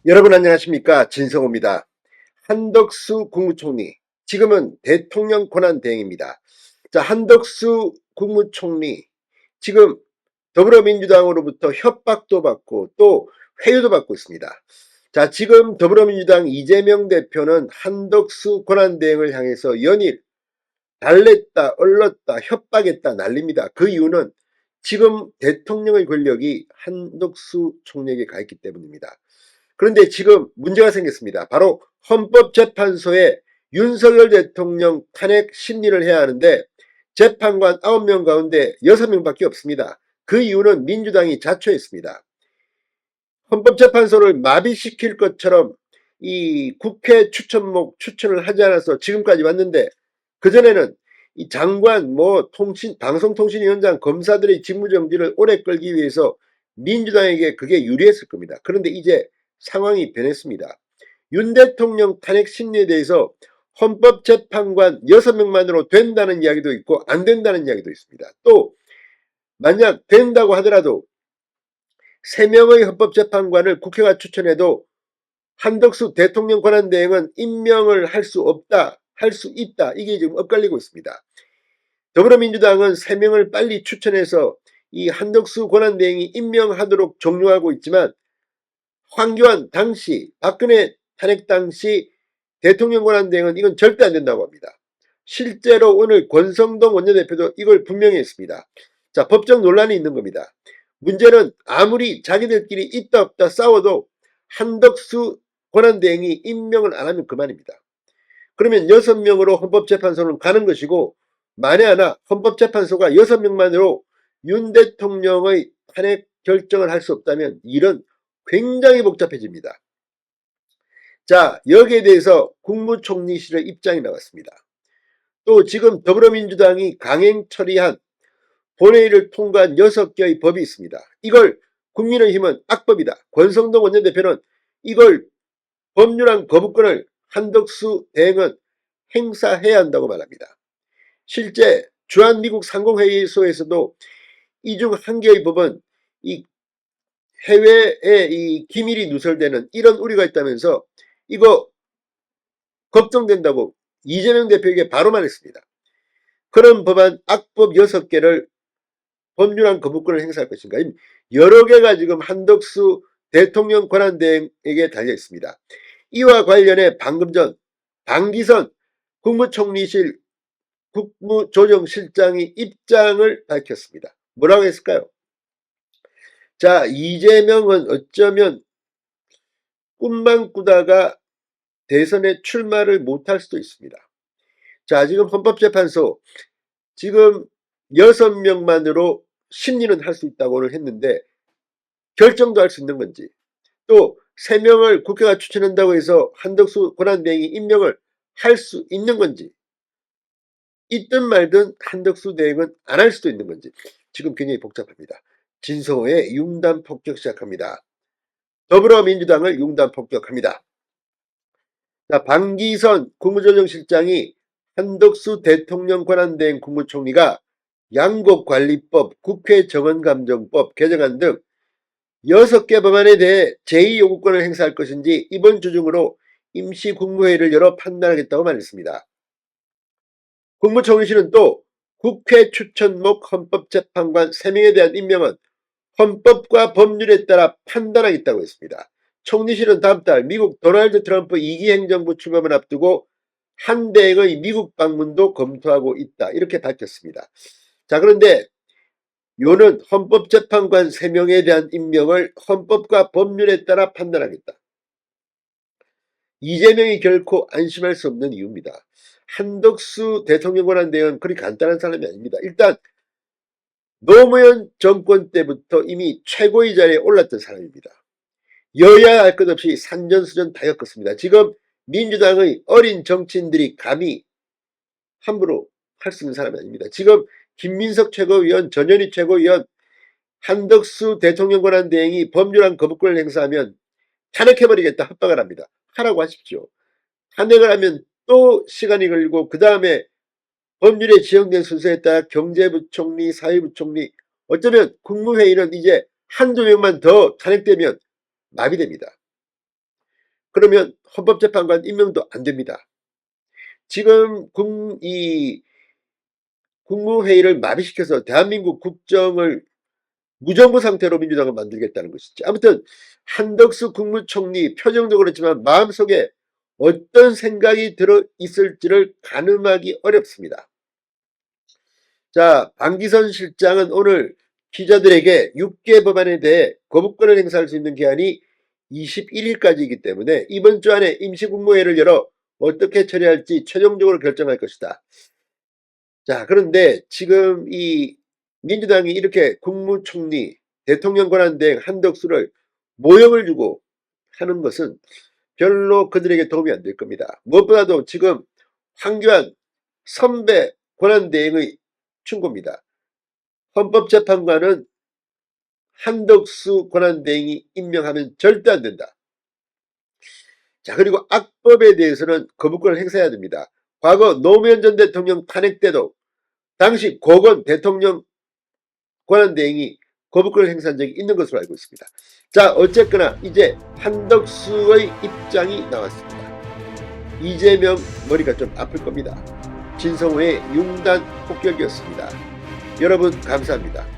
여러분 안녕하십니까, 진성호입니다. 한덕수 국무총리, 지금은 대통령 권한대행입니다. 자, 한덕수 국무총리 지금 더불어민주당으로부터 협박도 받고 또 회유도 받고 있습니다. 자, 지금 더불어민주당 이재명 대표는 한덕수 권한대행을 향해서 연일 달랬다, 얼렀다, 협박했다 난립니다. 그 이유는 지금 대통령의 권력이 한덕수 총리에게 가 있기 때문입니다. 그런데 지금 문제가 생겼습니다. 바로 헌법재판소에 윤석열 대통령 탄핵 심리를 해야 하는데 재판관 9명 가운데 6명밖에 없습니다. 그 이유는 민주당이 자초했습니다. 헌법재판소를 마비시킬 것처럼 이 국회 추천목 추천을 하지 않아서 지금까지 왔는데, 그전에는 이 장관, 방송통신위원장, 검사들의 직무정지를 오래 끌기 위해서 민주당에게 그게 유리했을 겁니다. 그런데 이제 상황이 변했습니다. 윤 대통령 탄핵 심리에 대해서 헌법재판관 6명만으로 된다는 이야기도 있고 안 된다는 이야기도 있습니다. 또 만약 된다고 하더라도 3명의 헌법재판관을 국회가 추천해도 한덕수 대통령 권한대행은 임명을 할 수 없다, 할 수 있다, 이게 지금 엇갈리고 있습니다. 더불어민주당은 3명을 빨리 추천해서 이 한덕수 권한대행이 임명하도록 종용하고 있지만, 황교안 당시 박근혜 탄핵 당시 대통령 권한대행은 이건 절대 안 된다고 합니다. 실제로 오늘 권성동 원내대표도 이걸 분명히 했습니다. 자, 법적 논란이 있는 겁니다. 문제는 아무리 자기들끼리 있다 없다 싸워도 한덕수 권한대행이 임명을 안 하면 그만입니다. 그러면 6명으로 헌법재판소는 가는 것이고, 만에 하나 헌법재판소가 6명만으로 윤 대통령의 탄핵 결정을 할 수 없다면 일은 굉장히 복잡해집니다. 자, 여기에 대해서 국무총리실의 입장이 나왔습니다. 또 지금 더불어민주당이 강행 처리한 본회의를 통과한 6개의 법이 있습니다. 이걸 국민의힘은 악법이다, 권성동 원내대표는 이걸 법률안 거부권을 한덕수 대행은 행사해야 한다고 말합니다. 실제 주한미국 상공회의소에서도 이 중 한 개의 법은 이 해외에 이 기밀이 누설되는 이런 우려가 있다면서 이거 걱정된다고 이재명 대표에게 바로 말했습니다. 그런 법안 악법 6개를 법률안 거부권을 행사할 것인가, 여러 개가 지금 한덕수 대통령 권한대행에게 달려 있습니다. 이와 관련해 방금 전 방기선 국무총리실 국무조정실장이 입장을 밝혔습니다. 뭐라고 했을까요? 자, 이재명은 어쩌면 꿈만 꾸다가 대선에 출마를 못할 수도 있습니다. 자, 지금 헌법재판소 지금 6명만으로 심리는 할 수 있다고는 했는데 결정도 할 수 있는 건지, 또 3명을 국회가 추천한다고 해서 한덕수 권한대행이 임명을 할 수 있는 건지, 있든 말든 한덕수 대행은 안 할 수도 있는 건지 지금 굉장히 복잡합니다. 진성호의 융단 폭격 시작합니다. 더불어민주당을 융단 폭격합니다. 자, 방기선 국무조정실장이 한덕수 대통령 권한대행 국무총리가 양곡관리법, 국회 정원감정법 개정안 등 6개 법안에 대해 제2요구권을 행사할 것인지 이번 주 중으로 임시국무회의를 열어 판단하겠다고 말했습니다. 국무총리실은 또 국회 추천목 헌법재판관 3명에 대한 임명은 헌법과 법률에 따라 판단하겠다고 했습니다. 총리실은 다음 달 미국 도널드 트럼프 2기 행정부 출범을 앞두고 한 대행의 미국 방문도 검토하고 있다, 이렇게 밝혔습니다. 자, 그런데 요는 헌법재판관 3명에 대한 임명을 헌법과 법률에 따라 판단하겠다. 이재명이 결코 안심할 수 없는 이유입니다. 한덕수 대통령 권한대행은 그리 간단한 사람이 아닙니다. 일단 노무현 정권 때부터 이미 최고의 자리에 올랐던 사람입니다. 여야 할 것 없이 산전수전 다 겪었습니다. 지금 민주당의 어린 정치인들이 감히 함부로 할 수 있는 사람이 아닙니다. 지금 김민석 최고위원, 전현희 최고위원, 한덕수 대통령 권한대행이 법률안 거부권을 행사하면 탄핵해버리겠다 협박을 합니다. 하라고 하십시오. 탄핵을 하면 또 시간이 걸리고 그 다음에 법률에 지정된 순서에 따라 경제부총리, 사회부총리, 어쩌면 국무회의는 이제 한두 명만 더 탄핵되면 마비됩니다. 그러면 헌법재판관 임명도 안 됩니다. 지금 국무회의를 마비시켜서 대한민국 국정을 무정부 상태로 민주당은 만들겠다는 것이지. 아무튼 한덕수 국무총리 표정도 그렇지만 마음속에 어떤 생각이 들어 있을지를 가늠하기 어렵습니다. 자, 방기선 실장은 오늘 기자들에게 6개 법안에 대해 거부권을 행사할 수 있는 기한이 21일까지이기 때문에 이번 주 안에 임시국무회의를 열어 어떻게 처리할지 최종적으로 결정할 것이다. 자, 그런데 지금 이 민주당이 이렇게 국무총리, 대통령 권한대행 한덕수를 모형을 주고 하는 것은 별로 그들에게 도움이 안 될 겁니다. 무엇보다도 지금 황교안 선배 권한대행의 충고입니다. 헌법재판관은 한덕수 권한대행이 임명하면 절대 안 된다. 자, 그리고 악법에 대해서는 거부권을 행사해야 됩니다. 과거 노무현 전 대통령 탄핵 때도 당시 고건 대통령 권한대행이 거부권을 행사한 적이 있는 것으로 알고 있습니다. 자, 어쨌거나 이제 한덕수의 입장이 나왔습니다. 이재명 머리가 좀 아플 겁니다. 진성호의 융단 폭격이었습니다. 여러분 감사합니다.